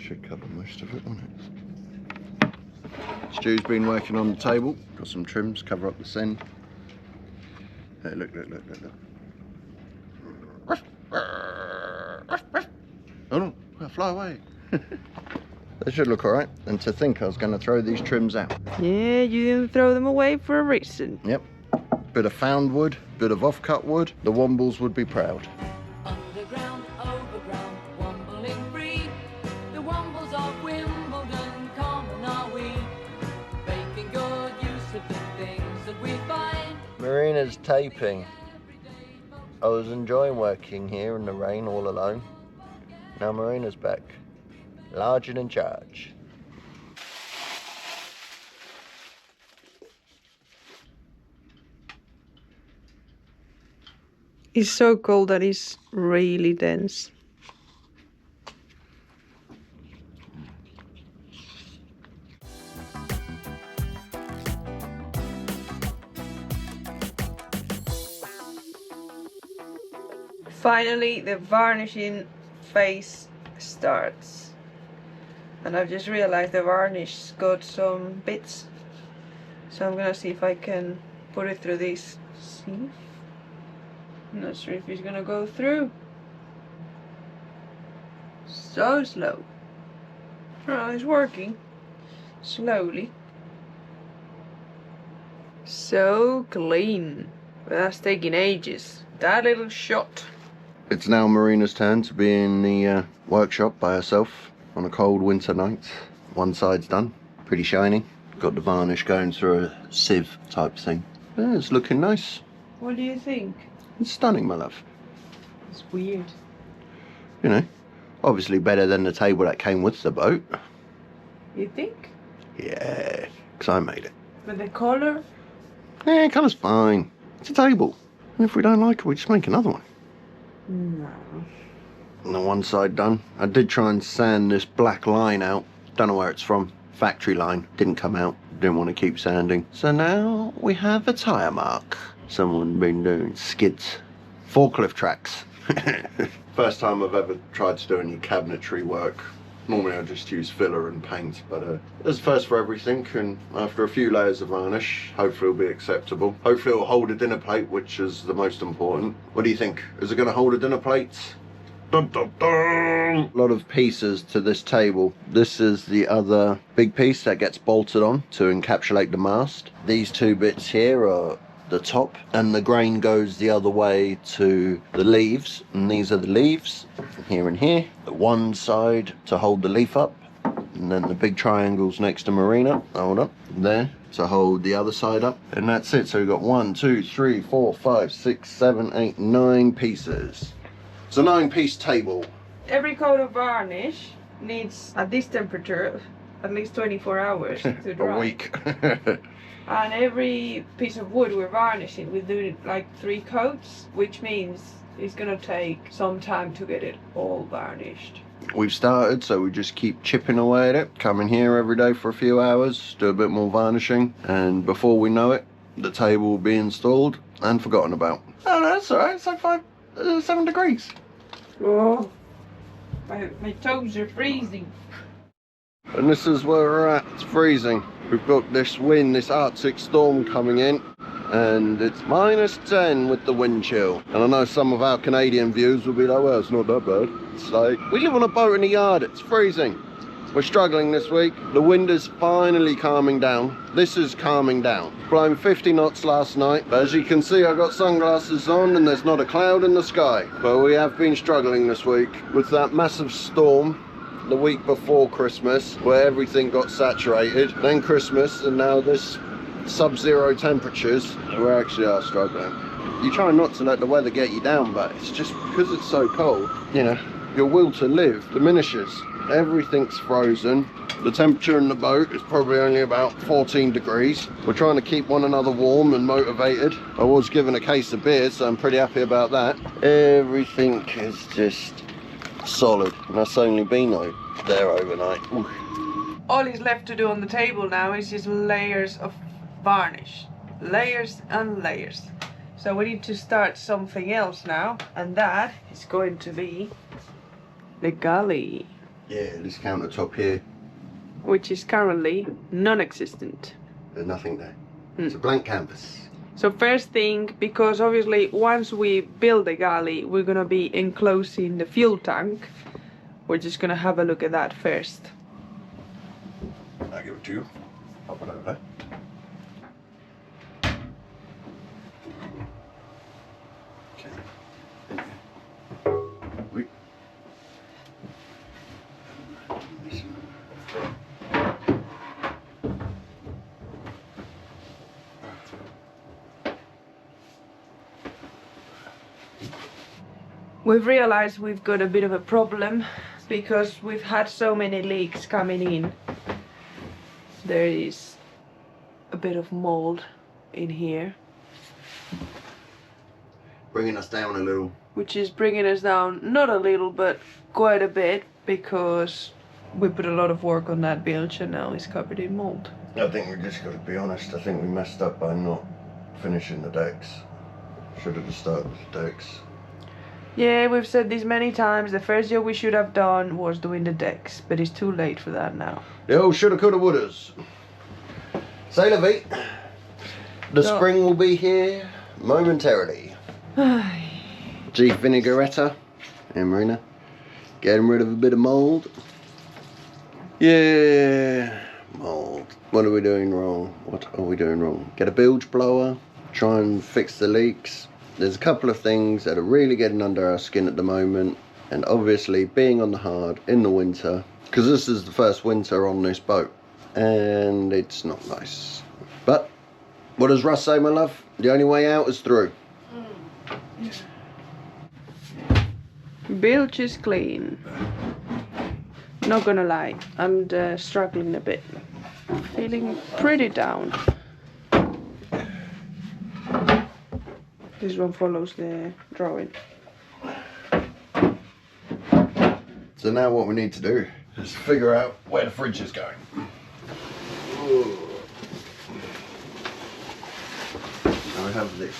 should cover most of it, won't it? Stu's been working on the table. Got some trims, cover up the send. Hey, look. Oh no, I'll fly away. They should look alright. And to think I was going to throw these trims out. Yeah, you didn't throw them away for a reason. Yep. Bit of found wood, bit of off-cut wood. The Wombles would be proud. Underground, overground, wombling free. The Wombles of Wimbledon, common are we. Making good use of the things that we find. Marina's taping. I was enjoying working here in the rain all alone. Now Marina's back. Large and in charge. It's so cold that it's really dense. Finally, the varnishing phase starts. And I've just realized the varnish got some bits. So I'm gonna see if I can put it through this sieve. I'm not sure if it's gonna go through. So slow. Oh, it's working. Slowly. So clean. But that's taking ages. That little shot. It's now Marina's turn to be in the workshop by herself on a cold winter night. One side's done, pretty shiny. Got the varnish going through a sieve type thing. Yeah, it's looking nice. What do you think? It's stunning, my love. It's weird. You know, obviously better than the table that came with the boat. You think? Yeah, because I made it. But the color? Yeah, colour's fine. It's a table. And if we don't like it, we just make another one. No. And the one side done. I did try and sand this black line out. Don't know where it's from. Factory line. Didn't come out. Didn't want to keep sanding. So now we have a tyre mark. Someone been doing skids. Forklift tracks. First time I've ever tried to do any cabinetry work. Normally I just use filler and paint, but there's a first for everything, and after a few layers of varnish, hopefully it'll be acceptable. Hopefully it'll hold a dinner plate, which is the most important. What do you think? Is it going to hold a dinner plate? Dun, dun, dun. A lot of pieces to this table. This is the other big piece that gets bolted on to encapsulate the mast. These two bits here are the top, and the grain goes the other way to the leaves, and these are the leaves here and here. The one side to hold the leaf up, and then the big triangles next to Marina, hold up, there to hold the other side up, and that's it. So we've got 1, 2, 3, 4, 5, 6, 7, 8, 9 pieces. It's a 9-piece table. Every coat of varnish needs, at this temperature, at least 24 hours to dry. A week. And every piece of wood we're varnishing, we do like 3 coats, which means it's gonna take some time to get it all varnished. We've started, so we just keep chipping away at it. Come in here every day for a few hours, do a bit more varnishing, and before we know it, the table will be installed and forgotten about. Oh no, that's alright, it's like 7 degrees. Oh, my toes are freezing. And this is where we're at, it's freezing. We've got this wind, this Arctic storm coming in, and it's -10 with the wind chill. And I know some of our Canadian viewers will be like, well, it's not that bad. It's like, we live on a boat in the yard, it's freezing. We're struggling this week. The wind is finally calming down. This is calming down. Blowing 50 knots last night. But as you can see, I've got sunglasses on and there's not a cloud in the sky. But we have been struggling this week with that massive storm the week before Christmas, where everything got saturated, then Christmas, and now this sub-zero temperatures. We actually are struggling. You try not to let the weather get you down, but it's just because it's so cold, you know, your will to live diminishes. Everything's frozen. The temperature in the boat is probably only about 14 degrees. We're trying to keep one another warm and motivated. I was given a case of beer, so I'm pretty happy about that. Everything is just solid, and that's only been there overnight. Oof. All is left to do on the table now is just layers of varnish. Layers and layers. So we need to start something else now, and that is going to be the galley. Yeah, this countertop here, which is currently non-existent. there's nothing there. It's a blank canvas. So first thing, because obviously once we build the galley, we're gonna be enclosing the fuel tank. We're just gonna have a look at that first. I'll give it to you. Pop it over there. Okay. Wait. We've realized we've got a bit of a problem because we've had so many leaks coming in. There is a bit of mold in here, Bringing us down a little. which is bringing us down not a little but quite a bit because we put a lot of work on that bilge and now it's covered in mold. I think we just got to be honest. I think we messed up by not finishing the decks. Should have just started with the decks. Yeah, we've said this many times. The first job we should have done was doing the decks, but it's too late for that now. The old shoulda, coulda, wouldas. Sailboat. The So- spring will be here momentarily. G vinaigrette. Yeah, Marina. Getting rid of a bit of mold. Yeah, mold. What are we doing wrong? What are we doing wrong? Get a bilge blower. Try and fix the leaks. There's a couple of things that are really getting under our skin at the moment, and obviously being on the hard in the winter, because this is the first winter on this boat and it's not nice. But what does Russ say, my love? The only way out is through. Bilge is clean. Not gonna lie, I'm struggling a bit. Feeling pretty down. This one follows the drawing. So now what we need to do is figure out where the fridge is going. Now we have this.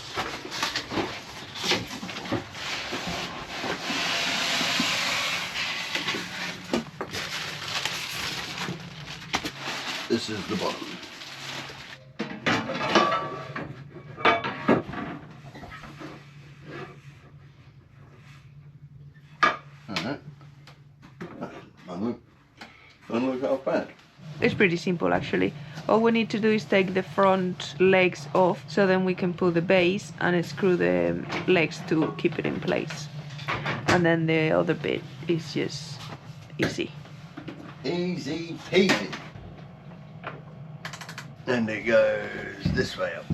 This is the bottom. Alright. Don't look half bad. It's pretty simple actually. All we need to do is take the front legs off so then we can put the base and screw the legs to keep it in place. And then the other bit is just easy. Easy peasy. And it goes this way up.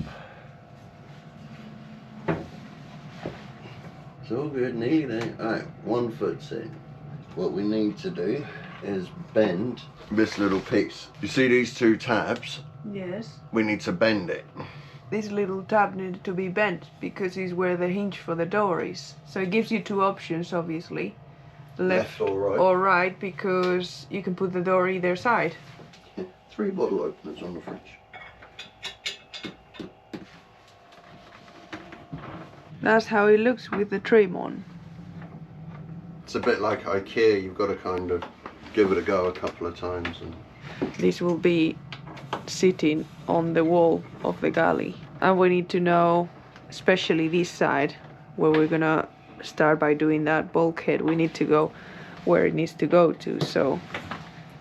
It's all good, nearly there. Alright, 1 foot's in. What we need to do is bend this little piece. You see these 2 tabs? Yes. We need to bend it. This little tab needed to be bent because it's where the hinge for the door is. So it gives you 2 options obviously. Left or right. Because you can put the door either side. 3 bottle openers on the fridge. That's how it looks with the trim on. It's a bit like IKEA, you've got to kind of give it a go a couple of times. And This will be sitting on the wall of the galley. And we need to know, especially this side, where we're gonna start by doing that bulkhead. We need to go where it needs to go to, so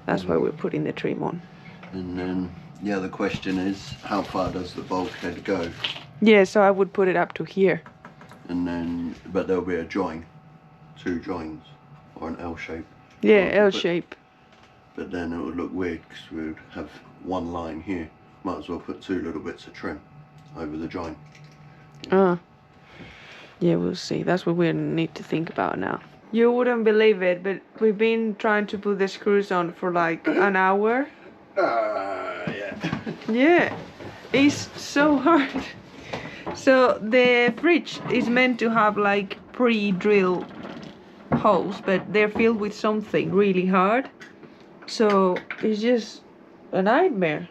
that's why we're putting the trim on. And then the other question is, how far does the bulkhead go? Yeah, so I would put it up to here. And then, but there'll be a join, 2 joins, or an L shape. Yeah, L But- shape. But then it would look weird because we would have 1 line here. Might as well put 2 little bits of trim over the join. Yeah, we'll see. That's what we need to think about now. You wouldn't believe it, but we've been trying to put the screws on for like an hour. Yeah. Yeah, it's so hard. So the fridge is meant to have like pre-drilled holes, but they're filled with something really hard. So it's just a nightmare.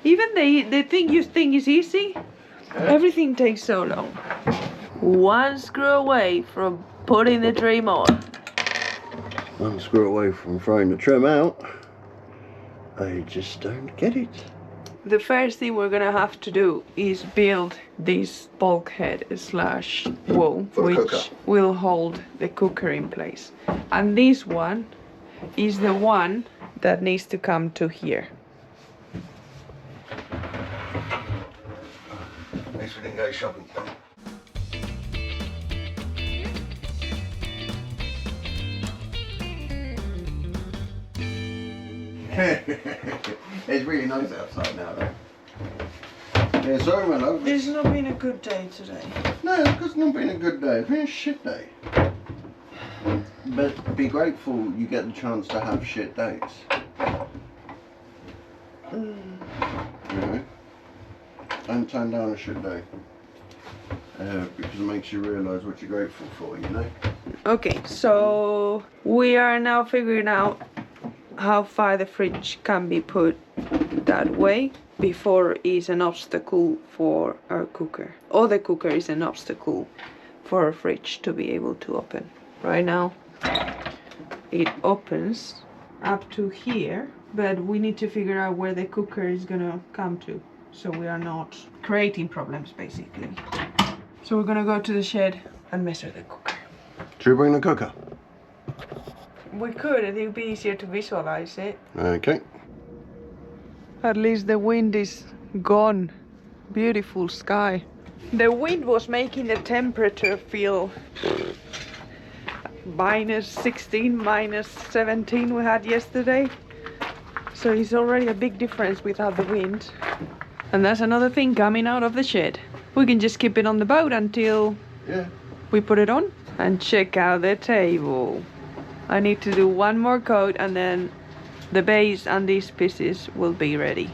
Even the thing you think is easy, everything takes so long. 1 screw away from putting the trim on. unscrew away from throwing the trim out. I just don't get it. The first thing we're gonna have to do is build this bulkhead slash wall, For the which cooker. will hold the cooker in place. And this one is the one that needs to come to here. At least we didn't go shopping. It's really nice outside now though. Yeah, sorry my love. This has not been a good day today. No, it's not been a good day. It's been a shit day. But be grateful you get the chance to have shit days. You know? Don't turn down a shit day. Because it makes you realise what you're grateful for, you know? Okay, so we are now figuring out how far the fridge can be put that way before it's an obstacle for our cooker. Or the cooker is an obstacle for our fridge to be able to open. Right now it opens up to here, but we need to figure out where the cooker is gonna come to, so we are not creating problems basically. So we're gonna go to the shed and measure the cooker. Should we bring the cooker? We could, it would be easier to visualize it. Okay. At least the wind is gone. Beautiful sky. The wind was making the temperature feel -16, -17 we had yesterday. So it's already a big difference without the wind. And that's another thing coming out of the shed. We can just keep it on the boat until we put it on. And check out the table. I need to do one more coat and then the base and these pieces will be ready.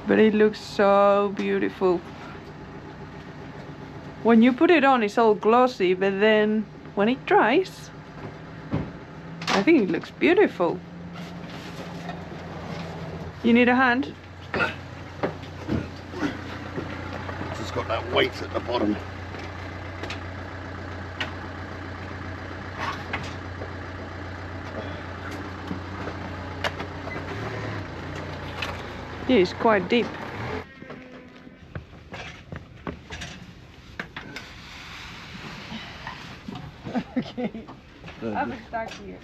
But it looks so beautiful. When you put it on it's all glossy, but then when it dries, I think it looks beautiful. You need a hand? It's got that weight at the bottom. Yeah, it's quite deep. Okay. I'm stuck here.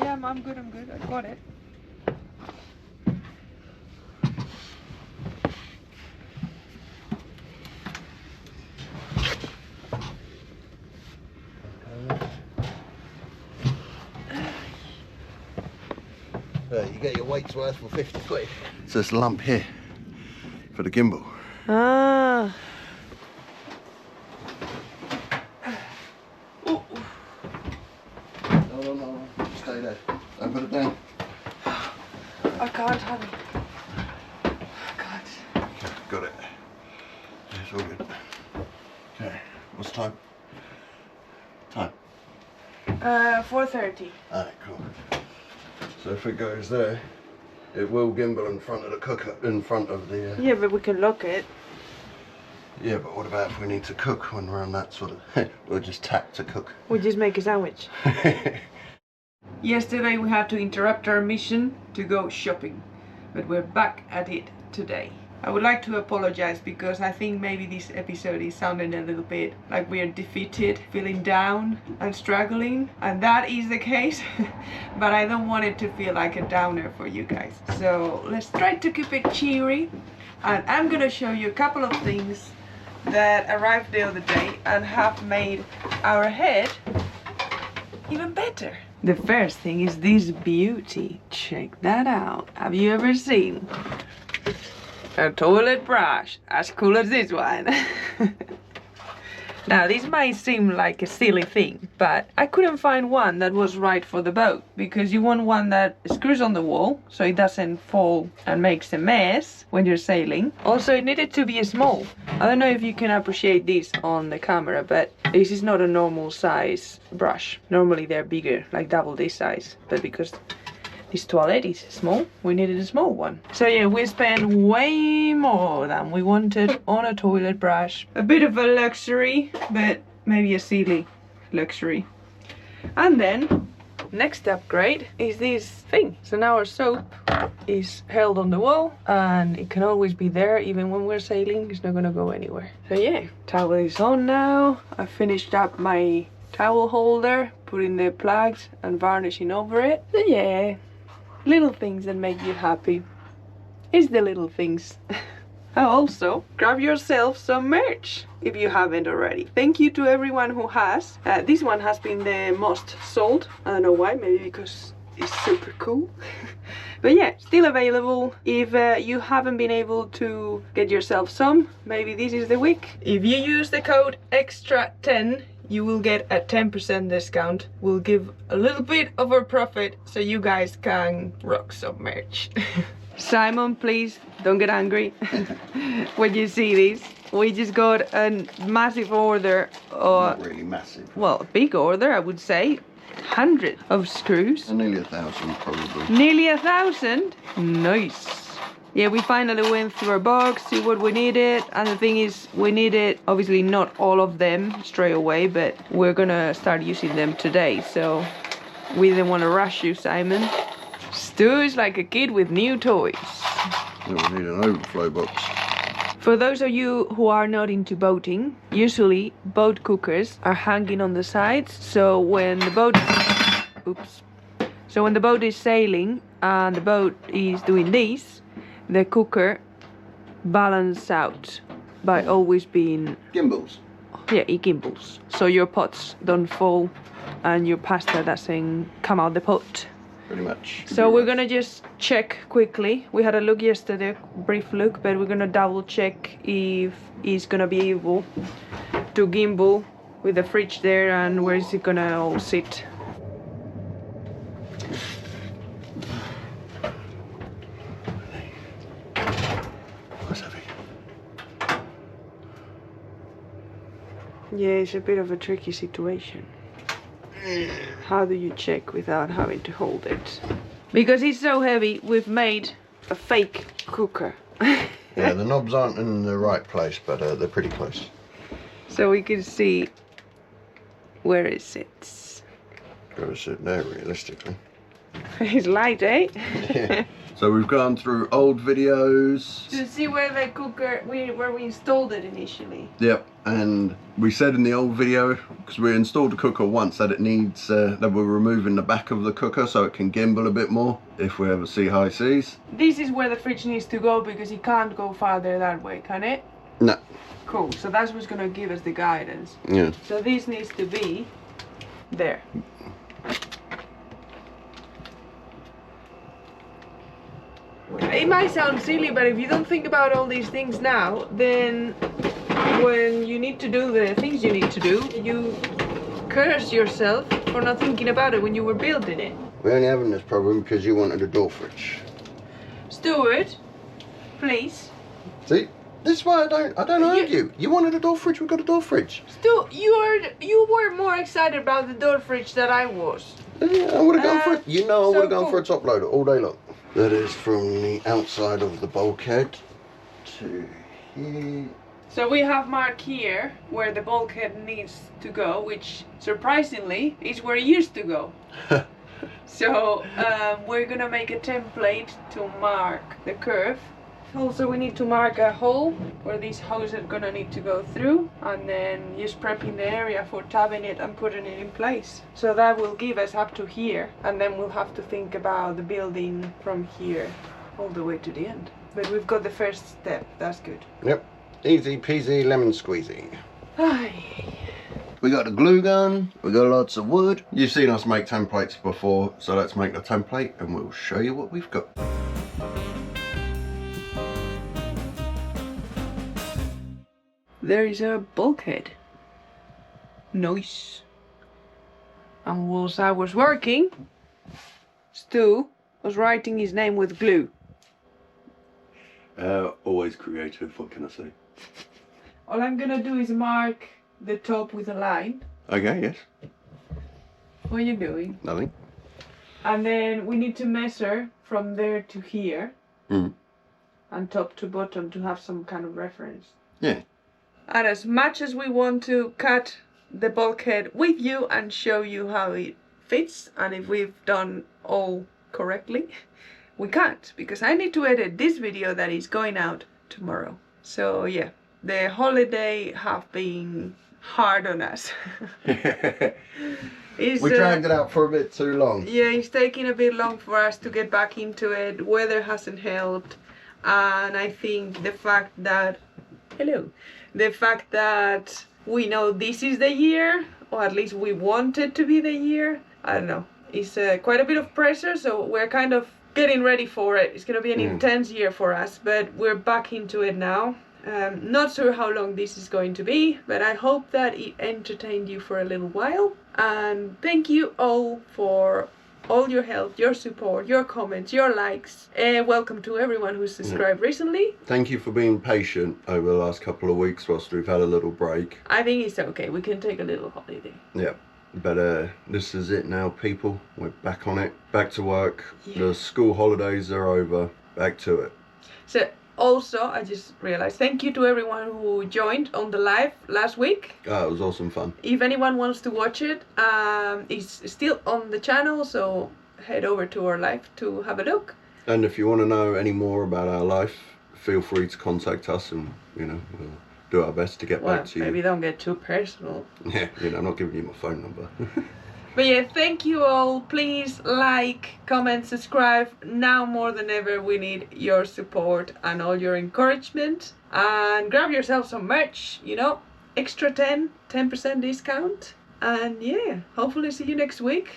Yeah, I'm good, I got it. You get your weight's worth for 50 quid. It's this lump here for the gimbal. Ah. No. Stay there. Don't put it down. I can't have it. I can't. Okay, got it. It's all good. Okay, what's the time? 4:30. Alright, cool. So if it goes there, it will gimbal in front of the cooker, in front of the... Yeah, but we can lock it. Yeah, but what about if we need to cook when we're on that sort of... We'll just tack to cook. We just make a sandwich. Yesterday we had to interrupt our mission to go shopping, but we're back at it today. I would like to apologize because I think maybe this episode is sounding a little bit like we are defeated, feeling down and struggling, and that is the case, but I don't want it to feel like a downer for you guys. So let's try to keep it cheery, and I'm gonna show you a couple of things that arrived the other day and have made our head even better. The first thing is this beauty. Check that out. Have you ever seen a toilet brush as cool as this one? Now this might seem like a silly thing, but I couldn't find one that was right for the boat, because you want one that screws on the wall so it doesn't fall and makes a mess when you're sailing. Also it needed to be small. I don't know if you can appreciate this on the camera, but this is not a normal size brush. Normally they're bigger, like double this size, but because this toilet is small, we needed a small one. So yeah, we spent way more than we wanted on a toilet brush. A bit of a luxury, but maybe a silly luxury. And then next upgrade is this thing. So now our soap is held on the wall and it can always be there even when we're sailing. It's not gonna go anywhere. So yeah, towel is on now. I finished up my towel holder, putting the plugs and varnishing over it. So yeah, little things that make you happy. It's the little things. Also, grab yourself some merch if you haven't already. Thank you to everyone who has. This one has been the most sold. I don't know why, maybe because it's super cool. But yeah, still available. If you haven't been able to get yourself some, maybe this is the week. If you use the code EXTRA10, you will get a 10% discount. We'll give a little bit of our profit so you guys can rock some merch. Simon, please don't get angry when you see this. We just got a massive order. Not really massive. Well, a big order, I would say. 100 of screws. Nearly 1,000 probably. Nearly 1,000? Nice. Yeah, we finally went through our box, see what we needed, and the thing is, we needed obviously not all of them straight away, but we're gonna start using them today, so we didn't want to rush you, Simon. Stu is like a kid with new toys. We need an overflow box. For those of you who are not into boating, usually boat cookers are hanging on the sides, so when the boat... Oops. So when the boat is sailing and the boat is doing this, the cooker balances out by always being... Gimbals. Yeah, it gimbals. So your pots don't fall and your pasta doesn't come out the pot. Pretty much. So we're gonna just check quickly. We had a look yesterday, brief look, but we're gonna double check if it's gonna be able to gimbal with the fridge there and where is it gonna all sit. That's heavy. Yeah, it's a bit of a tricky situation. How do you check without having to hold it? Because it's so heavy, we've made a fake cooker. Yeah, the knobs aren't in the right place, but they're pretty close. So we can see where it sits. Gotta sit there realistically. It's light, eh? Yeah. So we've gone through old videos. To see where the cooker, where we installed it initially. Yep, and we said in the old video, because we installed the cooker once, that it needs, that we're removing the back of the cooker so it can gimbal a bit more if we ever see high seas. This is where the fridge needs to go because it can't go farther that way, can it? No. Cool, so that's what's gonna give us the guidance. Yeah. So this needs to be there. It might sound silly, but if you don't think about all these things now, then when you need to do the things you need to do, you curse yourself for not thinking about it when you were building it. We're only having this problem because you wanted a door fridge. Stuart, please. See? This is why I don't argue. You wanted a door fridge, we got a door fridge. Stu, you were more excited about the door fridge than I was. Yeah, I would have gone for it. You know I would have so gone for a top loader all day long. That is from the outside of the bulkhead to here. So we have marked here where the bulkhead needs to go, which surprisingly is where it used to go. So we're gonna make a template to mark the curve. Also we need to mark a hole where these hoses are gonna need to go through, and then just prepping the area for tabbing it and putting it in place. So that will give us up to here, and then we'll have to think about the building from here all the way to the end. But we've got the first step, that's good. Yep, easy peasy lemon squeezy. Ay. We got a glue gun, we got lots of wood. You've seen us make templates before, so let's make the template and we'll show you what we've got. There is a bulkhead. Nice. And whilst I was working, Stu was writing his name with glue. Always creative, what can I say? All I'm gonna do is mark the top with a line. Okay, yes. What are you doing? Nothing. And then we need to measure from there to here. And top to bottom to have some kind of reference. Yeah. And as much as we want to cut the bulkhead with you and show you how it fits and if we've done all correctly. We can't because I need to edit this video that is going out tomorrow. So yeah, the holiday have been hard on us. We dragged it out for a bit too long. Yeah, it's taking a bit long for us to get back into it. Weather hasn't helped, and I think the fact that we know this is the year, or at least we want it to be the year. I don't know. It's quite a bit of pressure, so we're kind of getting ready for it. It's gonna be an intense year for us, but we're back into it now. Not sure how long this is going to be, but I hope that it entertained you for a little while. And thank you all for all your help, your support, your comments, your likes. Welcome to everyone who's subscribed recently. Thank you for being patient over the last couple of weeks whilst we've had a little break. I think it's okay. We can take a little holiday. Yeah. But this is it now, people. We're back on it. Back to work. Yeah. The school holidays are over. Back to it. So also, I just realized, thank you to everyone who joined on the live last week. Oh, it was awesome fun. If anyone wants to watch it, it's still on the channel, so head over to our live to have a look. And if you want to know any more about our life, feel free to contact us and, we'll do our best to get back to you. Maybe don't get too personal. Yeah, I'm not giving you my phone number. But yeah, thank you all. Please like, comment, subscribe. Now more than ever, we need your support and all your encouragement. And grab yourself some merch, extra 10% discount. And yeah, hopefully see you next week.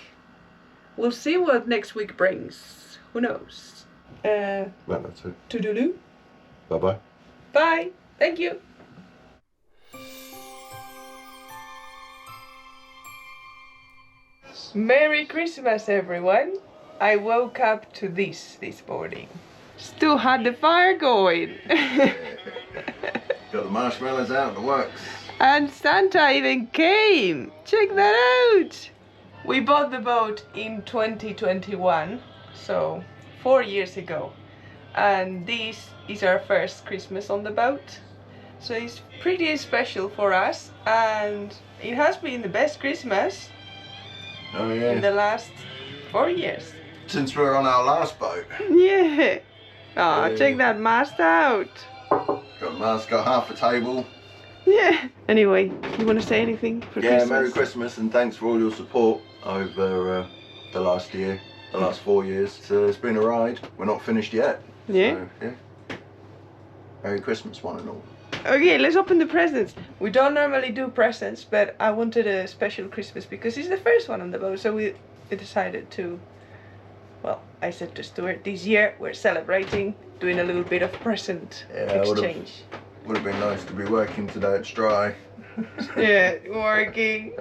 We'll see what next week brings. Who knows? Well, that's it. Toodaloo. Bye-bye. Bye. Thank you. Merry Christmas, everyone. I woke up to this morning. Still had the fire going. Got the marshmallows out, the works. And Santa even came. Check that out. We bought the boat in 2021, so 4 years ago. And this is our first Christmas on the boat. So it's pretty special for us, and it has been the best Christmas in the last 4 years. Since we were on our last boat. Yeah. Oh, check that mast out. Got a mast, got half a table. Yeah. Anyway, you want to say anything for Christmas? Merry Christmas and thanks for all your support over the last year, the last 4 years. So it's been a ride. We're not finished yet. Yeah. So, Merry Christmas, one and all. Okay, let's open the presents. We don't normally do presents, but I wanted a special Christmas because it's the first one on the boat, so we decided to, I said to Stuart, this year we're celebrating, doing a little bit of present exchange. Would have been nice to be working today, it's dry. Yeah, working.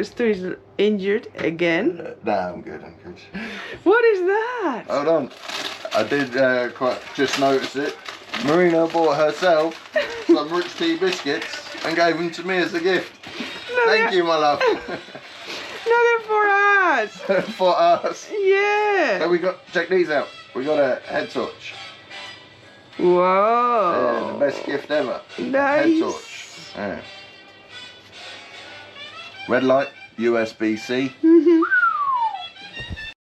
Stuart is injured again. Nah, I'm good. What is that? Hold on. I did just notice it. Marina bought herself some rich tea biscuits and gave them to me as a gift. Thank you, my love. No, they're for us. For us. Yeah. So check these out. We got a head torch. Whoa. Yeah, the best gift ever. Nice. Head torch. Yeah. Red light, USB-C.